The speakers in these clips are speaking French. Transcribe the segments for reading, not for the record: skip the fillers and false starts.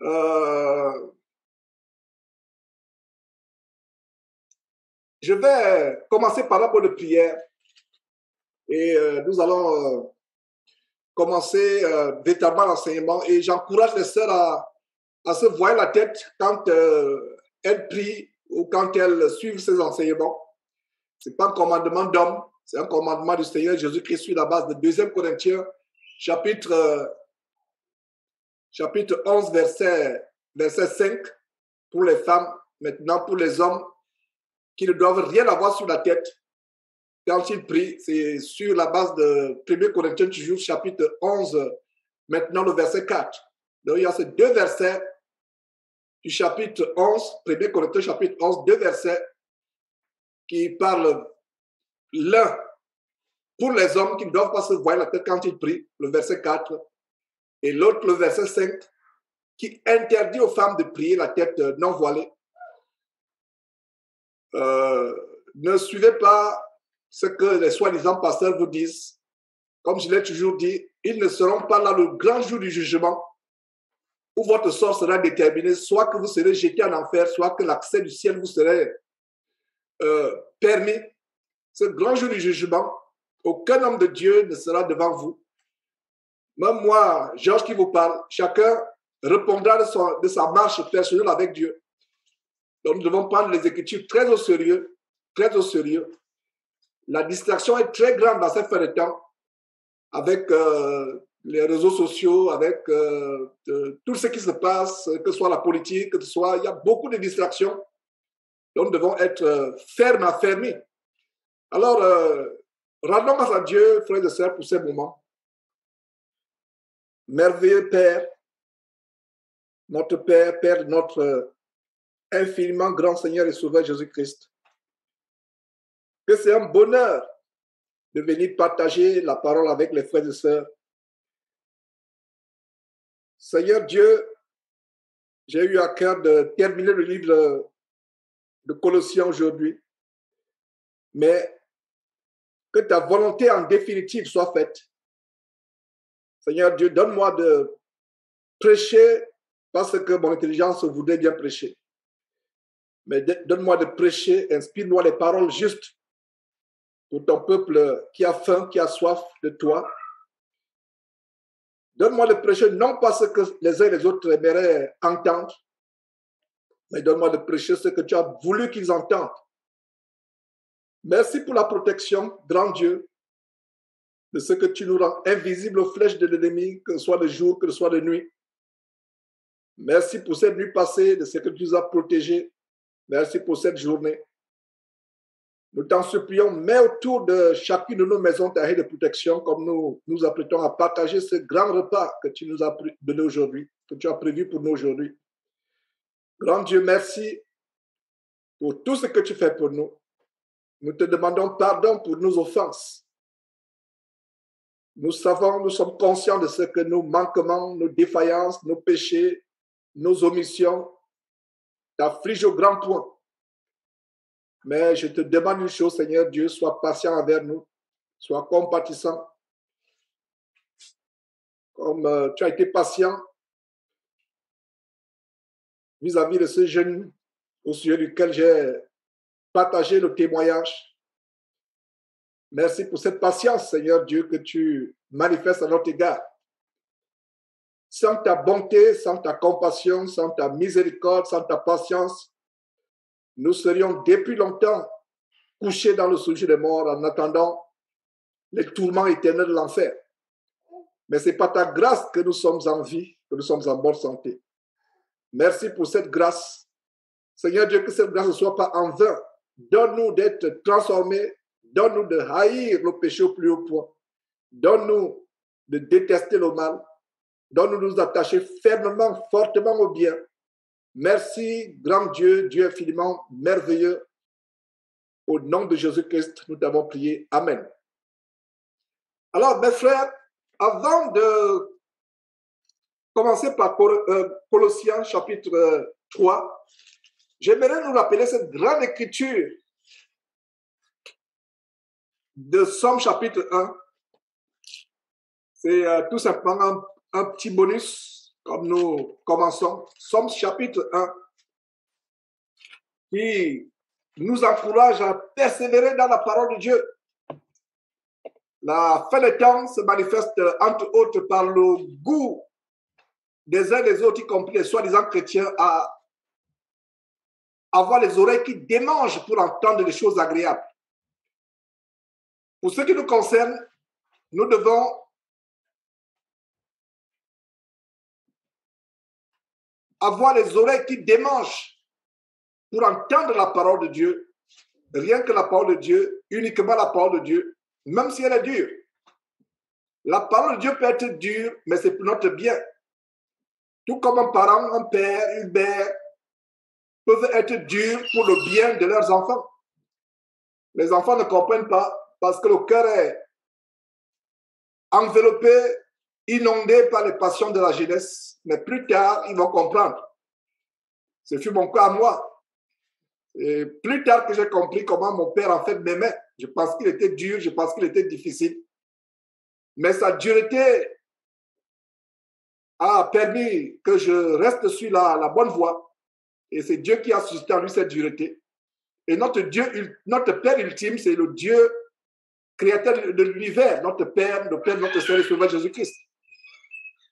Euh, je vais commencer par la bonne prière et nous allons commencer véritablement l'enseignement et j'encourage les sœurs à se voir la tête quand elles prient ou quand elles suivent ces enseignements. Ce n'est pas un commandement d'homme, c'est un commandement du Seigneur Jésus-Christ sur la base de 2 Corinthiens chapitre 11 verset 5 pour les femmes. Maintenant pour les hommes qui ne doivent rien avoir sur la tête quand ils prient, c'est sur la base de 1 Corinthiens toujours chapitre 11, maintenant le verset 4. Donc il y a ces 2 versets du chapitre 11, 1 Corinthiens chapitre 11, 2 versets qui parlent l'un pour les hommes qui ne doivent pas se voir la tête quand ils prient, le verset 4, et l'autre, le verset 5, qui interdit aux femmes de prier la tête non voilée. Ne suivez pas ce que les soi-disant pasteurs vous disent. Comme je l'ai toujours dit, ils ne seront pas là le grand jour du jugement où votre sort sera déterminé, soit que vous serez jeté en enfer, soit que l'accès du ciel vous serait permis. Ce grand jour du jugement, aucun homme de Dieu ne sera devant vous. Même moi, Georges qui vous parle, chacun répondra de sa marche personnelle avec Dieu. Donc nous devons prendre les Écritures très au sérieux, très au sérieux. La distraction est très grande dans cette fin de temps, avec les réseaux sociaux, avec tout ce qui se passe, que ce soit la politique, que ce soit, il y a beaucoup de distractions. Donc nous devons être fermes, affermis. Alors, rendons grâce à Dieu, frères et sœurs, pour ces moments. Merveilleux Père, Père, notre infiniment grand Seigneur et Sauveur Jésus-Christ, que c'est un bonheur de venir partager la parole avec les frères et sœurs. Seigneur Dieu, j'ai eu à cœur de terminer le livre de Colossiens aujourd'hui, mais que ta volonté en définitive soit faite. Seigneur Dieu, donne-moi de prêcher parce que mon intelligence voudrait bien prêcher. Mais donne-moi de prêcher, inspire-moi les paroles justes pour ton peuple qui a faim, qui a soif de toi. Donne-moi de prêcher non pas ce que les uns et les autres aimeraient entendre, mais donne-moi de prêcher ce que tu as voulu qu'ils entendent. Merci pour la protection, grand Dieu, de ce que tu nous rends invisibles aux flèches de l'ennemi, que ce soit de jour, que ce soit de nuit. Merci pour cette nuit passée, de ce que tu nous as protégés. Merci pour cette journée. Nous t'en supplions, mets autour de chacune de nos maisons ta haie de protection, comme nous nous apprêtons à partager ce grand repas que tu nous as donné aujourd'hui, que tu as prévu pour nous aujourd'hui. Grand Dieu, merci pour tout ce que tu fais pour nous. Nous te demandons pardon pour nos offenses. Nous savons, nous sommes conscients de ce que nos manquements, nos défaillances, nos péchés, nos omissions t'affligent au grand point. Mais je te demande une chose, Seigneur Dieu, sois patient envers nous, sois compatissant. Comme tu as été patient vis-à-vis de ce jeune au sujet duquel j'ai partagé le témoignage. Merci pour cette patience, Seigneur Dieu, que tu manifestes à notre égard. Sans ta bonté, sans ta compassion, sans ta miséricorde, sans ta patience, nous serions depuis longtemps couchés dans le soulier des morts en attendant les tourments éternels de l'enfer. Mais c'est par ta grâce que nous sommes en vie, que nous sommes en bonne santé. Merci pour cette grâce. Seigneur Dieu, que cette grâce ne soit pas en vain. Donne-nous d'être transformés. Donne-nous de haïr le péché au plus haut point. Donne-nous de détester le mal. Donne-nous de nous attacher fermement, fortement au bien. Merci, grand Dieu, Dieu infiniment merveilleux. Au nom de Jésus-Christ, nous t'avons prié. Amen. Alors, mes frères, avant de commencer par Colossiens chapitre 3, j'aimerais nous rappeler cette grande écriture de Somme chapitre 1. C'est tout simplement un petit bonus comme nous commençons, Somme chapitre 1, qui nous encourage à persévérer dans la parole de Dieu. La fin des temps se manifeste entre autres par le goût des uns des autres, y compris les soi-disant chrétiens, à avoir les oreilles qui démangent pour entendre des choses agréables. Pour ce qui nous concerne, nous devons avoir les oreilles qui démangent pour entendre la parole de Dieu, rien que la parole de Dieu, uniquement la parole de Dieu, même si elle est dure. La parole de Dieu peut être dure, mais c'est pour notre bien. Tout comme un parent, un père, une mère peuvent être durs pour le bien de leurs enfants. Les enfants ne comprennent pas parce que le cœur est enveloppé, inondé par les passions de la jeunesse. Mais plus tard, ils vont comprendre. Ce fut mon cas à moi. Et plus tard que j'ai compris comment mon père en fait m'aimait, je pense qu'il était dur, je pense qu'il était difficile. Mais sa dureté a permis que je reste sur la bonne voie. Et c'est Dieu qui a suscité en lui cette dureté. Et notre Dieu, notre Père ultime, c'est le Dieu créateur de l'univers, notre Père, notre Seigneur et Sauveur Jésus-Christ.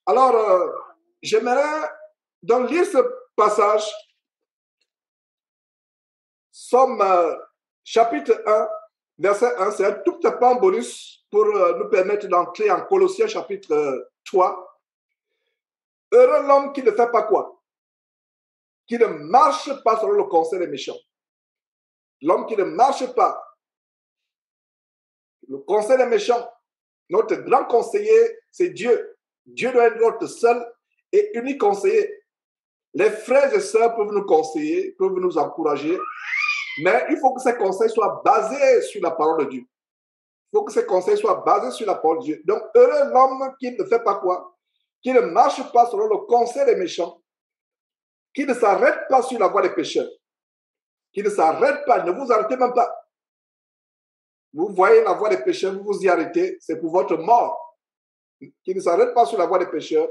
Alors, j'aimerais donc lire ce passage, Somme chapitre 1, verset 1. C'est un tout petit peu en bonus pour nous permettre d'entrer en Colossiens chapitre 3. Heureux l'homme qui ne fait pas quoi? Qui ne marche pas selon le conseil des méchants. L'homme qui ne marche pas, le conseil des méchants, notre grand conseiller, c'est Dieu. Dieu doit être notre seul et unique conseiller. Les frères et sœurs peuvent nous conseiller, peuvent nous encourager, mais il faut que ces conseils soient basés sur la parole de Dieu. Il faut que ces conseils soient basés sur la parole de Dieu. Donc, heureux l'homme qui ne fait pas quoi? Qui ne marche pas selon le conseil des méchants, qui ne s'arrête pas sur la voie des pécheurs, qui ne s'arrête pas, ne vous arrêtez même pas. Vous voyez la voie des pécheurs, vous vous y arrêtez, c'est pour votre mort. Qui ne s'arrête pas sur la voie des pécheurs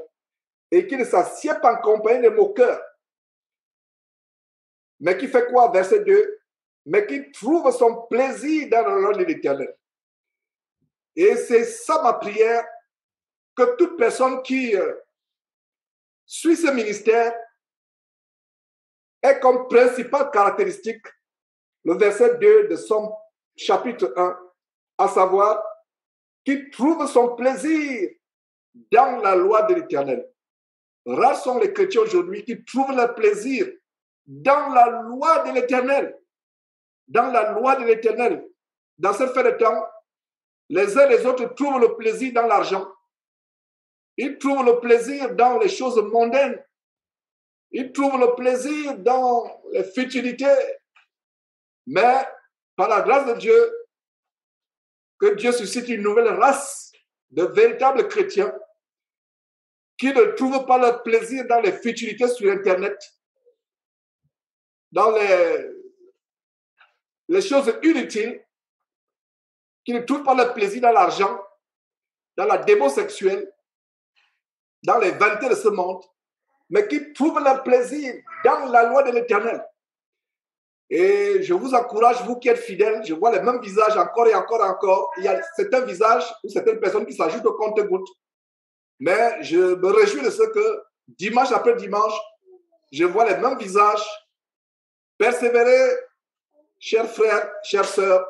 et qui ne s'assied pas en compagnie des moqueurs. Mais qui fait quoi, verset 2? Mais qui trouve son plaisir dans le nom de l'Éternel. Et c'est ça ma prière, que toute personne qui suit ce ministère ait comme principale caractéristique le verset 2 de Somme chapitre 1, à savoir, qui trouve son plaisir dans la loi de l'Éternel. Rares sont les chrétiens aujourd'hui qui trouvent leur plaisir dans la loi de l'Éternel. Dans la loi de l'Éternel. Dans cette fin de temps, les uns et les autres trouvent le plaisir dans l'argent. Ils trouvent le plaisir dans les choses mondaines. Ils trouvent le plaisir dans les futilités. Mais par la grâce de Dieu, que Dieu suscite une nouvelle race de véritables chrétiens qui ne trouvent pas leur plaisir dans les futilités sur Internet, dans les choses inutiles, qui ne trouvent pas leur plaisir dans l'argent, dans la démo sexuelle, dans les vanités de ce monde, mais qui trouvent leur plaisir dans la loi de l'Éternel. Et je vous encourage, vous qui êtes fidèles, je vois les mêmes visages encore et encore et encore. Il y a certains visages ou certaines personnes qui s'ajoutent au compte-gouttes. Mais je me réjouis de ce que dimanche après dimanche, je vois les mêmes visages. Persévérer, chers frères, chères sœurs.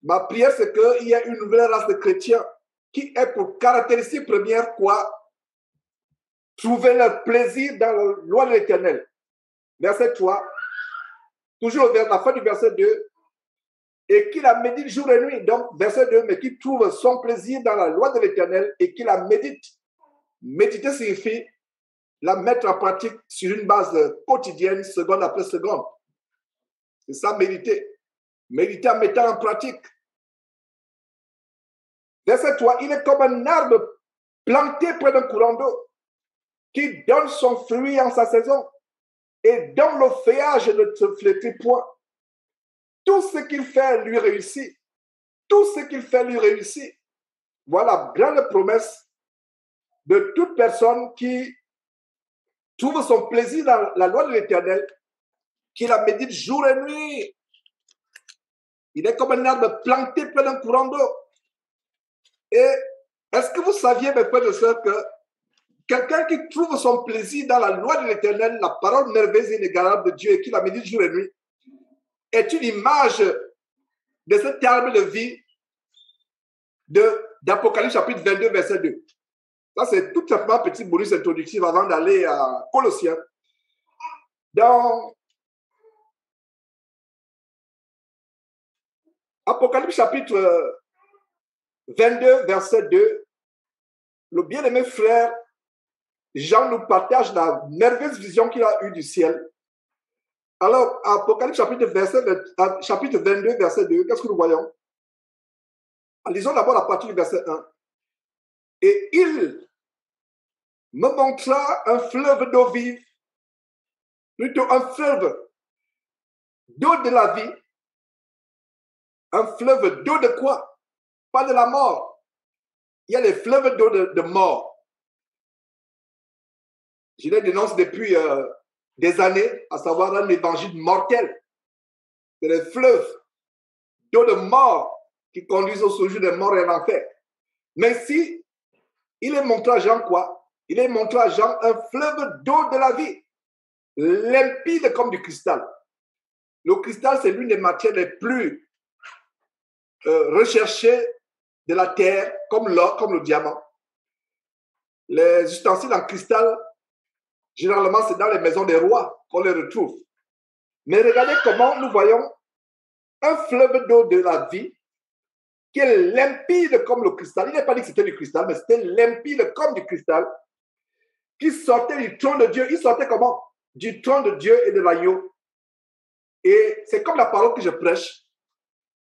Ma prière, c'est qu'il y ait une nouvelle race de chrétiens qui ait pour caractéristique première quoi? Trouver leur plaisir dans la loi de l'Éternel. Verset 3. Toujours vers la fin du verset 2, et qui la médite jour et nuit. Donc, verset 2, mais qui trouve son plaisir dans la loi de l'Éternel et qui la médite. Méditer signifie la mettre en pratique sur une base quotidienne, seconde après seconde. C'est ça, méditer. Méditer en mettant en pratique. Verset 3, il est comme un arbre planté près d'un courant d'eau qui donne son fruit en sa saison. Et dont le feuillage ne se flétrit point. Tout ce qu'il fait lui réussit. Tout ce qu'il fait lui réussit. Voilà, grande promesse de toute personne qui trouve son plaisir dans la loi de l'Éternel, qui la médite jour et nuit. Il est comme un arbre planté près d'un courant d'eau. Et est-ce que vous saviez, mes frères et sœurs, que quelqu'un qui trouve son plaisir dans la loi de l'Éternel, la parole merveilleuse et inégalable de Dieu, et qui la médite jour et nuit, est une image de cet arbre de vie d'Apocalypse chapitre 22, verset 2. Ça, c'est tout simplement un petit bonus introductif avant d'aller à Colossiens. Dans Apocalypse chapitre 22, verset 2, le bien-aimé frère Jean nous partage la merveilleuse vision qu'il a eue du ciel. Alors, Apocalypse chapitre 22, verset 2, qu'est-ce que nous voyons? Lisons d'abord la partie du verset 1. Et il me montra un fleuve d'eau vive, plutôt un fleuve d'eau de la vie. Un fleuve d'eau de quoi? Pas de la mort. Il y a les fleuves d'eau de mort. Je les dénonce depuis des années, à savoir un évangile mortel. C'est les fleuves d'eau de mort qui conduisent au séjour des morts et à l'enfer. Mais si il est montré à Jean quoi? Il est montré à Jean un fleuve d'eau de la vie, limpide comme du cristal. Le cristal, c'est l'une des matières les plus recherchées de la terre, comme l'or, comme le diamant. Les ustensiles en cristal, généralement, c'est dans les maisons des rois qu'on les retrouve. Mais regardez comment nous voyons un fleuve d'eau de la vie qui est limpide comme le cristal. Il n'est pas dit que c'était du cristal, mais c'était limpide comme du cristal, qui sortait du trône de Dieu. Il sortait comment? Du trône de Dieu et de l'agneau. Et c'est comme la parole que je prêche.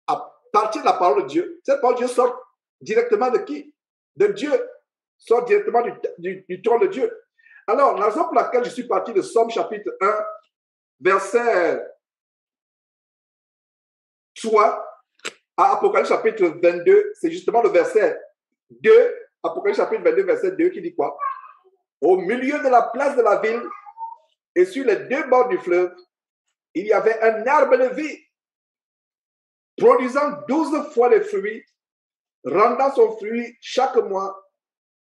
À partir de la parole de Dieu, cette parole de Dieu sort directement de qui? De Dieu. Sort directement du trône de Dieu. Alors, la raison pour laquelle je suis parti de Somme chapitre 1, verset 3 à Apocalypse chapitre 22, c'est justement le verset 2, Apocalypse chapitre 22, verset 2, qui dit quoi? Au milieu de la place de la ville et sur les deux bords du fleuve, il y avait un arbre de vie produisant 12 fois les fruits, rendant son fruit chaque mois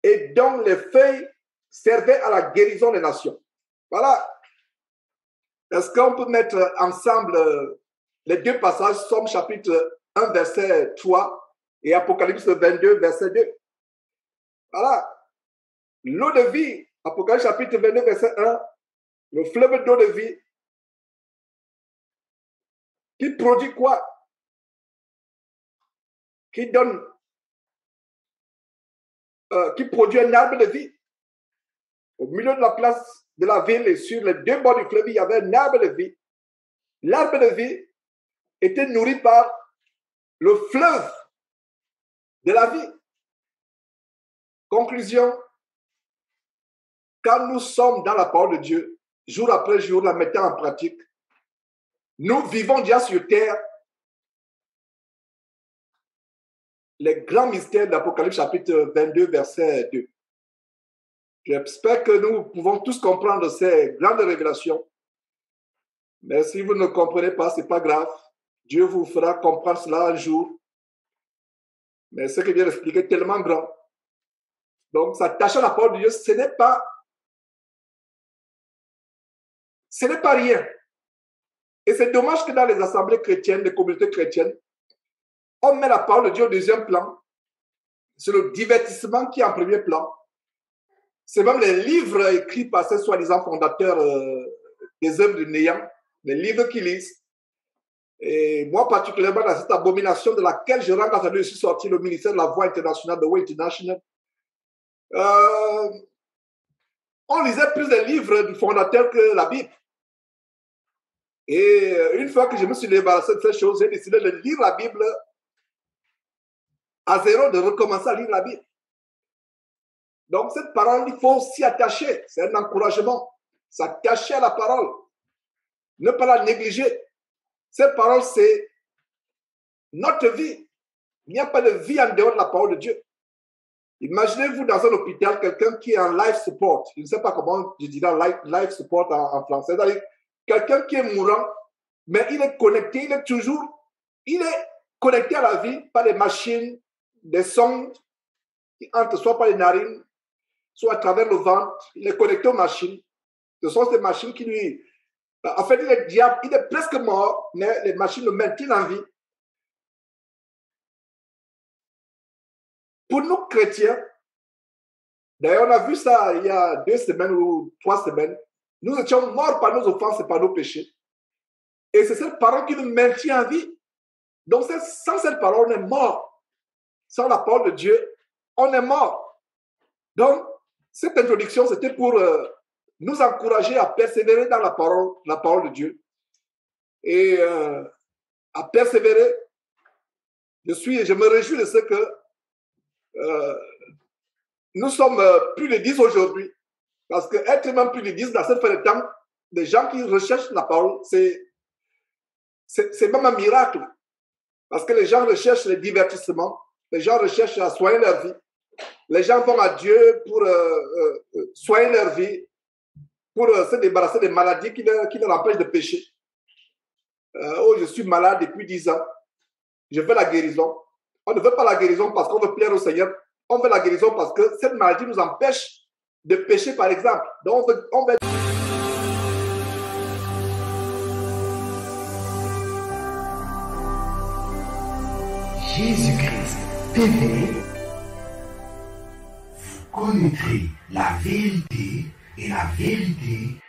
et dont les feuilles servaient à la guérison des nations. Voilà. Est-ce qu'on peut mettre ensemble les deux passages, Somme chapitre 1, verset 3 et Apocalypse 22, verset 2? Voilà. L'eau de vie, Apocalypse chapitre 22, verset 1, le fleuve d'eau de vie, qui produit quoi? Qui donne, qui produit un arbre de vie. Au milieu de la place de la ville et sur les deux bords du fleuve, il y avait un arbre de vie. L'arbre de vie était nourri par le fleuve de la vie. Conclusion, quand nous sommes dans la parole de Dieu, jour après jour, la mettant en pratique, nous vivons déjà sur terre les grands mystères de l'Apocalypse chapitre 22, verset 2. J'espère que nous pouvons tous comprendre ces grandes révélations. Mais si vous ne comprenez pas, ce n'est pas grave. Dieu vous fera comprendre cela un jour. Mais ce que je viens d'expliquer est tellement grand. Donc, s'attacher à la parole de Dieu, ce n'est pas rien. Et c'est dommage que dans les assemblées chrétiennes, les communautés chrétiennes, on met la parole de Dieu au deuxième plan. C'est le divertissement qui est en premier plan. C'est même les livres écrits par ces soi-disant fondateurs des œuvres de néant, les livres qu'ils lisent. Et moi, particulièrement, dans cette abomination de laquelle je rentre à je suis sorti, le ministère de la Voix internationale, de Way International, on lisait plus des livres du fondateur que la Bible. Et une fois que je me suis débarrassé de ces choses, j'ai décidé de lire la Bible à zéro, de recommencer à lire la Bible. Donc, cette parole, il faut s'y attacher. C'est un encouragement. S'attacher à la parole. Ne pas la négliger. Cette parole, c'est notre vie. Il n'y a pas de vie en dehors de la parole de Dieu. Imaginez-vous dans un hôpital, quelqu'un qui est en life support. Je ne sais pas comment je dirais life support en français. C'est-à-dire quelqu'un qui est mourant, mais il est connecté, il est connecté à la vie par des machines, des sons qui entrent soit par les narines, soit à travers le ventre. Il est connecté aux machines. Ce sont ces machines qui lui... En fait, il est presque mort, mais les machines le maintiennent en vie. Pour nous chrétiens, d'ailleurs, on a vu ça il y a 2 semaines ou 3 semaines, nous étions morts par nos offenses et par nos péchés. Et c'est cette parole qui nous maintient en vie. Donc, sans cette parole, on est mort. Sans la parole de Dieu, on est mort. Donc, cette introduction, c'était pour nous encourager à persévérer dans la parole de Dieu. Et à persévérer, je me réjouis de ce que nous sommes plus de 10 aujourd'hui. Parce qu'être même plus de 10 dans cette fin de temps, des gens qui recherchent la parole, c'est même un miracle. Parce que les gens recherchent les divertissements, les gens recherchent à soigner leur vie. Les gens vont à Dieu pour soigner leur vie, pour se débarrasser des maladies qui leur empêchent de pécher. Oh, je suis malade depuis 10 ans. Je veux la guérison. On ne veut pas la guérison parce qu'on veut plaire au Seigneur. On veut la guérison parce que cette maladie nous empêche de pécher, par exemple. Donc, on veut... Jésus-Christ TV, vous connaîtrez la vérité et la vérité